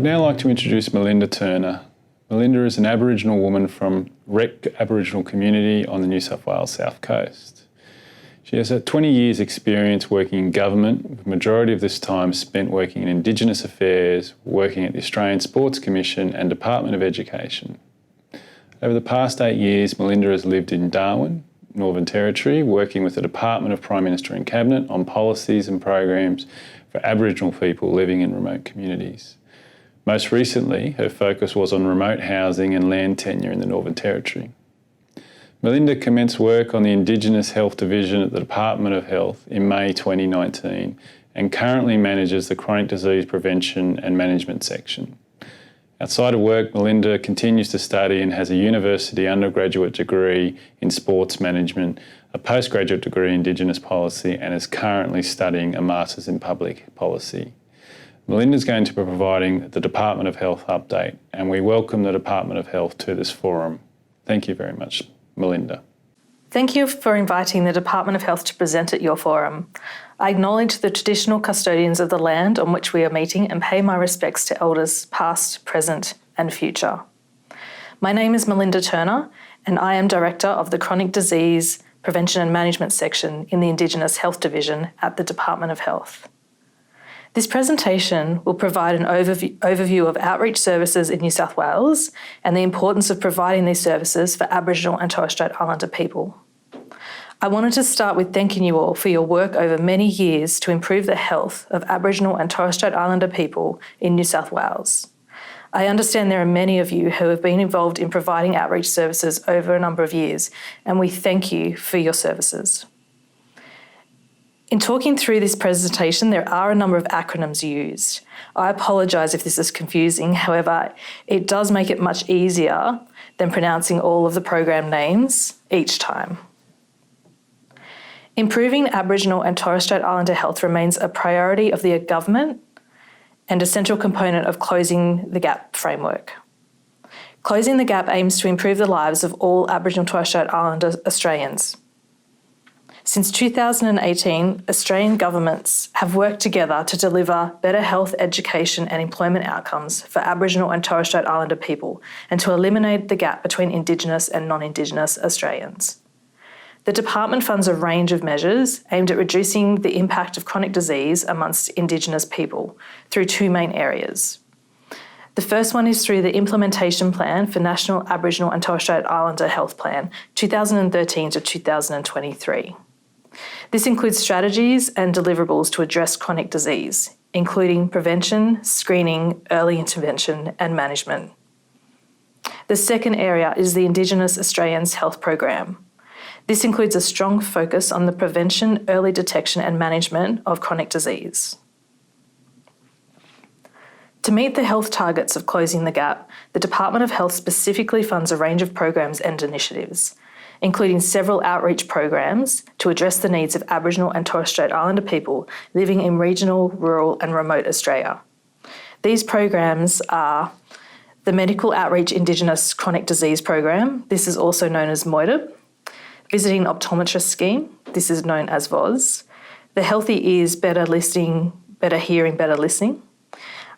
now like to introduce Melinda Turner. Melinda is an Aboriginal woman from Wreck Aboriginal community on the New South Wales South Coast. She has 20 years experience working in government, with the majority of this time spent working in Indigenous affairs, working at the Australian Sports Commission and Department of Education. Over the past 8 years, Melinda has lived in Darwin, Northern Territory, working with the Department of Prime Minister and Cabinet on policies and programs for Aboriginal people living in remote communities. Most recently, her focus was on remote housing and land tenure in the Northern Territory. Melinda commenced work on the Indigenous Health Division at the Department of Health in May 2019 and currently manages the Chronic Disease Prevention and Management section. Outside of work, Melinda continues to study and has a university undergraduate degree in sports management, a postgraduate degree in Indigenous policy, and is currently studying a Masters in Public Policy. Melinda is going to be providing the Department of Health update, and we welcome the Department of Health to this forum. Thank you very much, Melinda. Thank you for inviting the Department of Health to present at your forum. I acknowledge the traditional custodians of the land on which we are meeting and pay my respects to elders past, present and future. My name is Melinda Turner and I am Director of the Chronic Disease Prevention and Management section in the Indigenous Health Division at the Department of Health. This presentation will provide an overview of outreach services in New South Wales and the importance of providing these services for Aboriginal and Torres Strait Islander people. I wanted to start with thanking you all for your work over many years to improve the health of Aboriginal and Torres Strait Islander people in New South Wales. I understand there are many of you who have been involved in providing outreach services over a number of years, and we thank you for your services. In talking through this presentation, there are a number of acronyms used. I apologise if this is confusing, however, it does make it much easier than pronouncing all of the program names each time. Improving Aboriginal and Torres Strait Islander health remains a priority of the government and a central component of Closing the Gap framework. Closing the Gap aims to improve the lives of all Aboriginal and Torres Strait Islander Australians. Since 2018, Australian governments have worked together to deliver better health, education and employment outcomes for Aboriginal and Torres Strait Islander people and to eliminate the gap between Indigenous and non-Indigenous Australians. The department funds a range of measures aimed at reducing the impact of chronic disease amongst Indigenous people through two main areas. The first one is through the Implementation Plan for National Aboriginal and Torres Strait Islander Health Plan 2013 to 2023. This includes strategies and deliverables to address chronic disease, including prevention, screening, early intervention and management. The second area is the Indigenous Australians Health Program. This includes a strong focus on the prevention, early detection and management of chronic disease. To meet the health targets of Closing the Gap, the Department of Health specifically funds a range of programs and initiatives, including several outreach programs to address the needs of Aboriginal and Torres Strait Islander people living in regional, rural and remote Australia. These programs are the Medical Outreach Indigenous Chronic Disease Program, this is also known as MOIDIP, Visiting Optometrist Scheme, this is known as VOS, the Healthy Ears Better Listening, Better Hearing, Better Listening,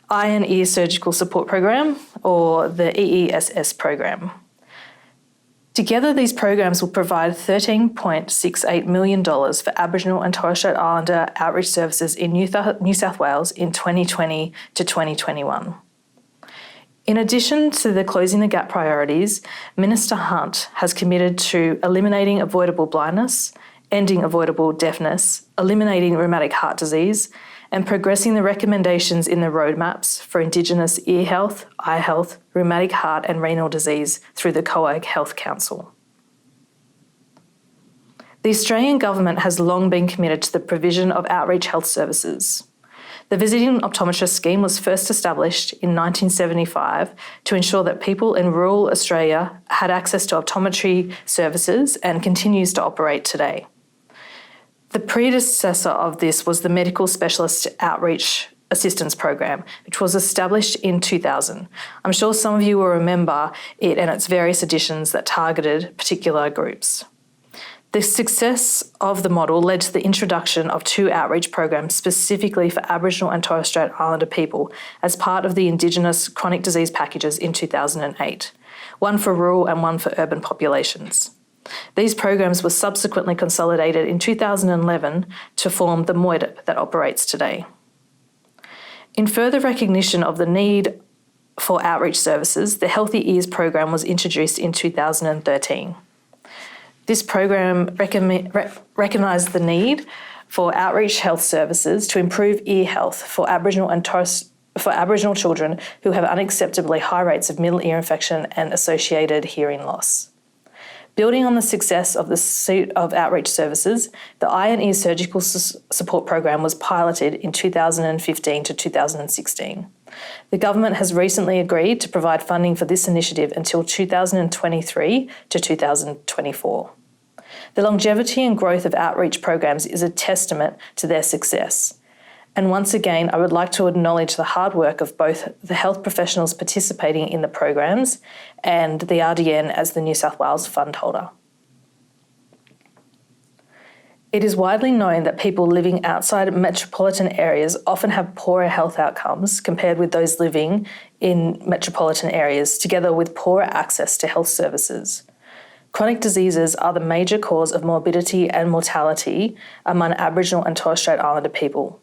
Eye and Ear Surgical Support Program, or the EESS program. Together, these programs will provide $13.68 million for Aboriginal and Torres Strait Islander outreach services in New South Wales in 2020 to 2021. In addition to the Closing the Gap priorities, Minister Hunt has committed to eliminating avoidable blindness, ending avoidable deafness, eliminating rheumatic heart disease, and progressing the recommendations in the roadmaps for Indigenous ear health, eye health, rheumatic heart and renal disease through the COAG Health Council. The Australian Government has long been committed to the provision of outreach health services. The Visiting Optometrist Scheme was first established in 1975 to ensure that people in rural Australia had access to optometry services and continues to operate today. The predecessor of this was the Medical Specialist Outreach Assistance Program, which was established in 2000. I'm sure some of you will remember it and its various editions that targeted particular groups. The success of the model led to the introduction of 2 outreach programs specifically for Aboriginal and Torres Strait Islander people as part of the Indigenous chronic disease packages in 2008, one for rural and one for urban populations. These programs were subsequently consolidated in 2011 to form the MOIDP that operates today. In further recognition of the need for outreach services, the Healthy Ears program was introduced in 2013. This program recognised the need for outreach health services to improve ear health for Aboriginal children who have unacceptably high rates of middle ear infection and associated hearing loss. Building on the success of the suite of outreach services, the Eye and Ear Surgical Support Program was piloted in 2015 to 2016. The government has recently agreed to provide funding for this initiative until 2023 to 2024. The longevity and growth of outreach programs is a testament to their success. And once again, I would like to acknowledge the hard work of both the health professionals participating in the programs and the RDN as the New South Wales fund holder. It is widely known that people living outside metropolitan areas often have poorer health outcomes compared with those living in metropolitan areas, together with poorer access to health services. Chronic diseases are the major cause of morbidity and mortality among Aboriginal and Torres Strait Islander people.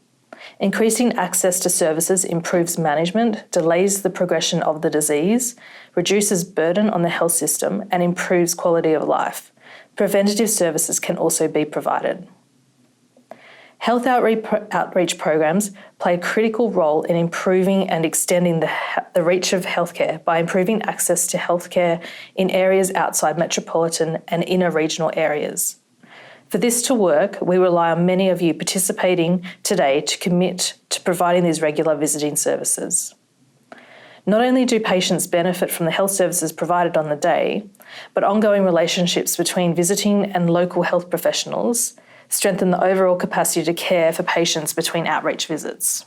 Increasing access to services improves management, delays the progression of the disease, reduces burden on the health system, and improves quality of life. Preventative services can also be provided. Health outreach programs play a critical role in improving and extending the reach of healthcare by improving access to healthcare in areas outside metropolitan and inner regional areas. For this to work, we rely on many of you participating today to commit to providing these regular visiting services. Not only do patients benefit from the health services provided on the day, but ongoing relationships between visiting and local health professionals strengthen the overall capacity to care for patients between outreach visits.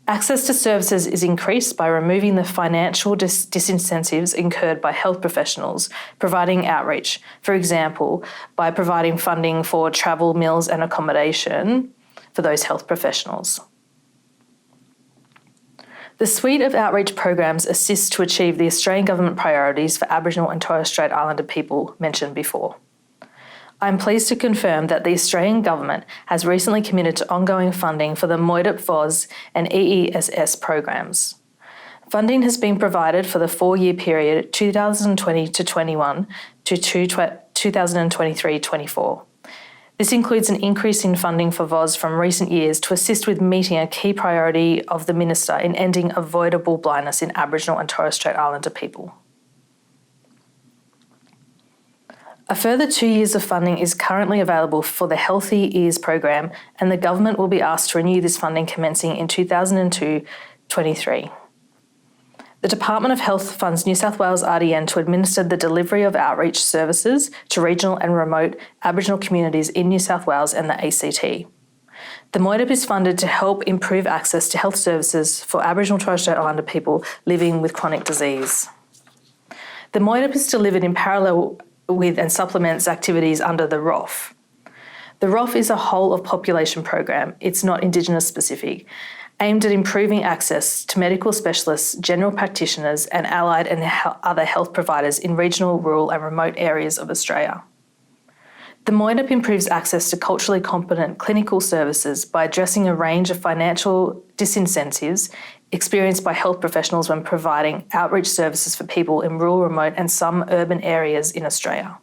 Access to services is increased by removing the financial disincentives incurred by health professionals providing outreach, for example, by providing funding for travel, meals and accommodation for those health professionals. The suite of outreach programs assists to achieve the Australian Government priorities for Aboriginal and Torres Strait Islander people mentioned before. I am pleased to confirm that the Australian Government has recently committed to ongoing funding for the MOIDP VOS and EESS programs. Funding has been provided for the 4-year period 2020 to 21 to 2023-24. This includes an increase in funding for VOS from recent years to assist with meeting a key priority of the Minister in ending avoidable blindness in Aboriginal and Torres Strait Islander people. A further 2 years of funding is currently available for the Healthy Ears program, and the government will be asked to renew this funding commencing in 2022-23. The Department of Health funds New South Wales RDN to administer the delivery of outreach services to regional and remote Aboriginal communities in New South Wales and the ACT. The MOIDP is funded to help improve access to health services for Aboriginal and Torres Strait Islander people living with chronic disease. The MOIDP is delivered in parallel with and supplements activities under the ROF. The ROF is a whole of population program. It's not Indigenous specific, aimed at improving access to medical specialists, general practitioners and allied and other health providers in regional, rural and remote areas of Australia. The MOIDP improves access to culturally competent clinical services by addressing a range of financial disincentives experienced by health professionals when providing outreach services for people in rural, remote and some urban areas in Australia.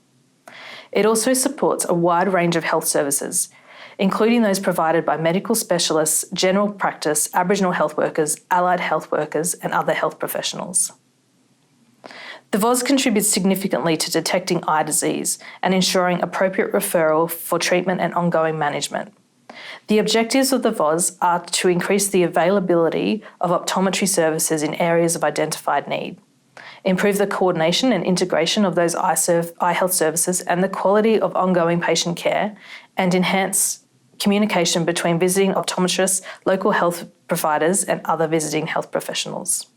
It also supports a wide range of health services, including those provided by medical specialists, general practice, Aboriginal health workers, allied health workers and other health professionals. The VOS contributes significantly to detecting eye disease and ensuring appropriate referral for treatment and ongoing management. The objectives of the VOS are to increase the availability of optometry services in areas of identified need, improve the coordination and integration of those eye health services and the quality of ongoing patient care, and enhance communication between visiting optometrists, local health providers and other visiting health professionals.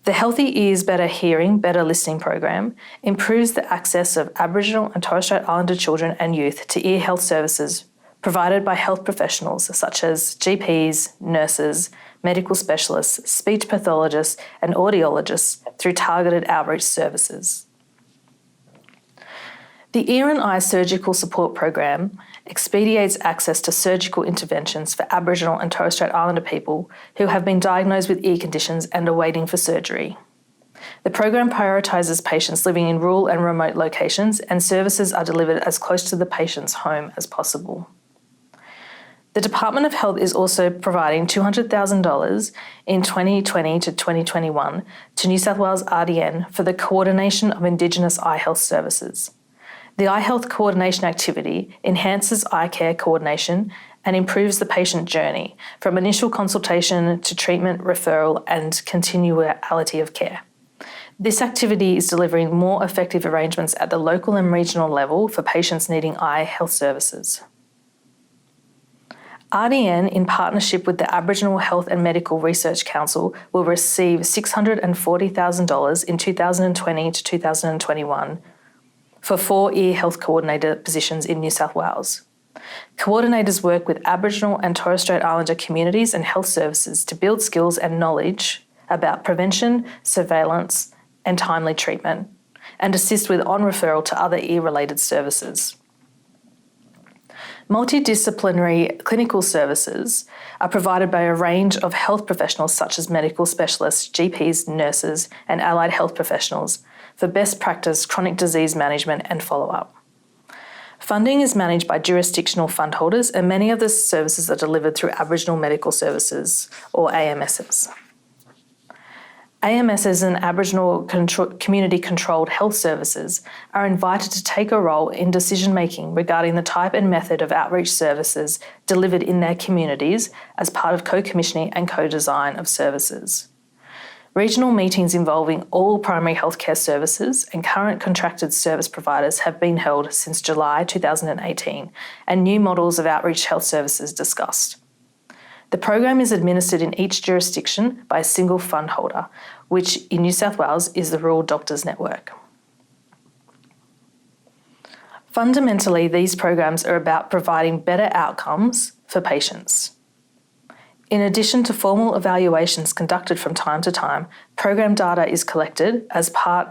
The Healthy Ears Better Hearing, Better Listening program improves the access of Aboriginal and Torres Strait Islander children and youth to ear health services provided by health professionals such as GPs, nurses, medical specialists, speech pathologists and audiologists through targeted outreach services. The Ear and Eye Surgical Support Program expedites access to surgical interventions for Aboriginal and Torres Strait Islander people who have been diagnosed with ear conditions and are waiting for surgery. The program prioritises patients living in rural and remote locations, and services are delivered as close to the patient's home as possible. The Department of Health is also providing $200,000 in 2020 to 2021 to New South Wales RDN for the coordination of Indigenous eye health services. The eye health coordination activity enhances eye care coordination and improves the patient journey from initial consultation to treatment, referral and continuality of care. This activity is delivering more effective arrangements at the local and regional level for patients needing eye health services. RDN, in partnership with the Aboriginal Health and Medical Research Council, will receive $640,000 in 2020 to 2021 for 4 ear health coordinator positions in New South Wales. Coordinators work with Aboriginal and Torres Strait Islander communities and health services to build skills and knowledge about prevention, surveillance, and timely treatment, and assist with on-referral to other ear-related services. Multidisciplinary clinical services are provided by a range of health professionals such as medical specialists, GPs, nurses, and allied health professionals for best practice chronic disease management and follow-up. Funding is managed by jurisdictional fund holders, and many of the services are delivered through Aboriginal Medical Services, or AMSs. AMSs and Aboriginal community-controlled health services are invited to take a role in decision-making regarding the type and method of outreach services delivered in their communities as part of co-commissioning and co-design of services. Regional meetings involving all primary healthcare services and current contracted service providers have been held since July 2018, and new models of outreach health services discussed. The program is administered in each jurisdiction by a single fund holder, which in New South Wales is the Rural Doctors Network. Fundamentally, these programs are about providing better outcomes for patients. In addition to formal evaluations conducted from time to time, program data is collected as part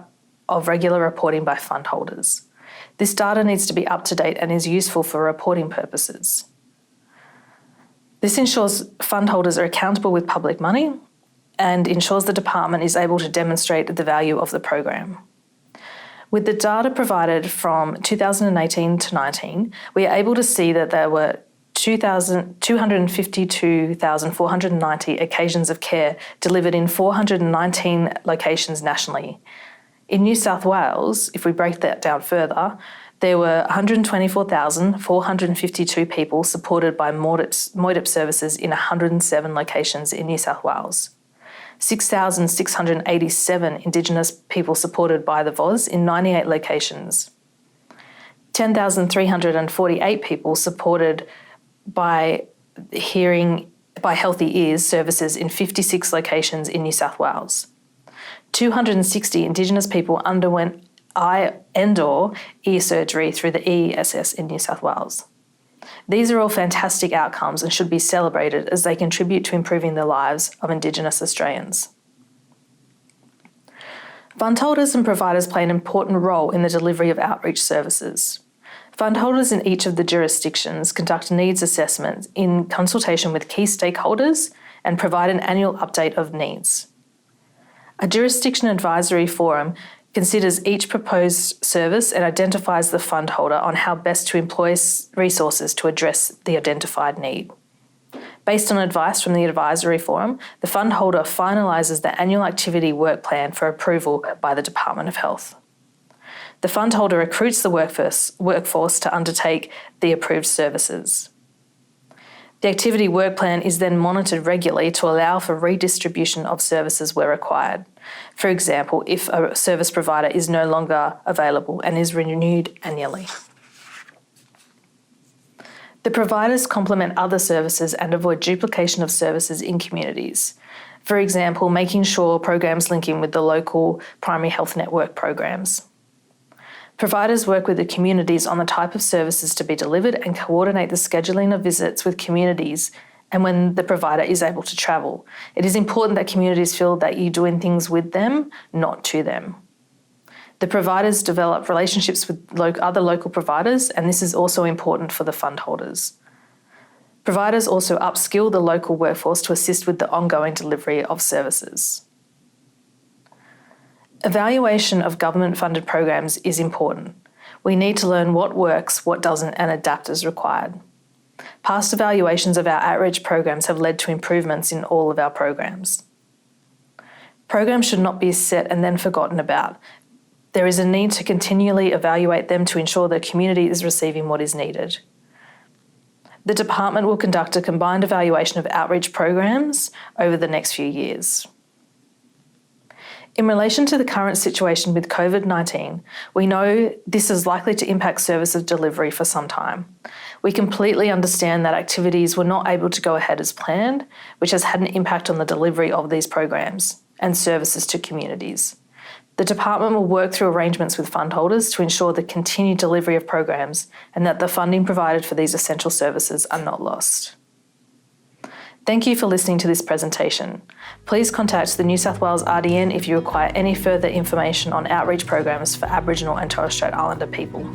of regular reporting by fund holders. This data needs to be up to date and is useful for reporting purposes. This ensures fund holders are accountable with public money and ensures the department is able to demonstrate the value of the program. With the data provided from 2018 to 19, we are able to see that there were 252,490 occasions of care delivered in 419 locations nationally. In New South Wales, if we break that down further, there were 124,452 people supported by MOIDIP services in 107 locations in New South Wales. 6,687 Indigenous people supported by the VOZ in 98 locations. 10,348 people supported by Healthy Ears services in 56 locations in New South Wales. 260 Indigenous people underwent eye and/or ear surgery through the ESS in New South Wales. These are all fantastic outcomes and should be celebrated as they contribute to improving the lives of Indigenous Australians. Fund holders and providers play an important role in the delivery of outreach services. Fund holders in each of the jurisdictions conduct needs assessments in consultation with key stakeholders and provide an annual update of needs. A jurisdiction advisory forum considers each proposed service and identifies the fund holder on how best to employ resources to address the identified need. Based on advice from the advisory forum, the fund holder finalises the annual activity work plan for approval by the Department of Health. The fund holder recruits the workforce to undertake the approved services. The activity work plan is then monitored regularly to allow for redistribution of services where required. For example, if a service provider is no longer available and is renewed annually. The providers complement other services and avoid duplication of services in communities. For example, making sure programs link in with the local primary health network programs. Providers work with the communities on the type of services to be delivered and coordinate the scheduling of visits with communities and when the provider is able to travel. It is important that communities feel that you're doing things with them, not to them. The providers develop relationships with other local providers, and this is also important for the fund holders. Providers also upskill the local workforce to assist with the ongoing delivery of services. Evaluation of government-funded programs is important. We need to learn what works, what doesn't, and adapt as required. Past evaluations of our outreach programs have led to improvements in all of our programs. Programs should not be set and then forgotten about. There is a need to continually evaluate them to ensure the community is receiving what is needed. The department will conduct a combined evaluation of outreach programs over the next few years. In relation to the current situation with COVID-19, we know this is likely to impact services delivery for some time. We completely understand that activities were not able to go ahead as planned, which has had an impact on the delivery of these programs and services to communities. The department will work through arrangements with fund holders to ensure the continued delivery of programs and that the funding provided for these essential services are not lost. Thank you for listening to this presentation. Please contact the New South Wales RDN if you require any further information on outreach programs for Aboriginal and Torres Strait Islander people.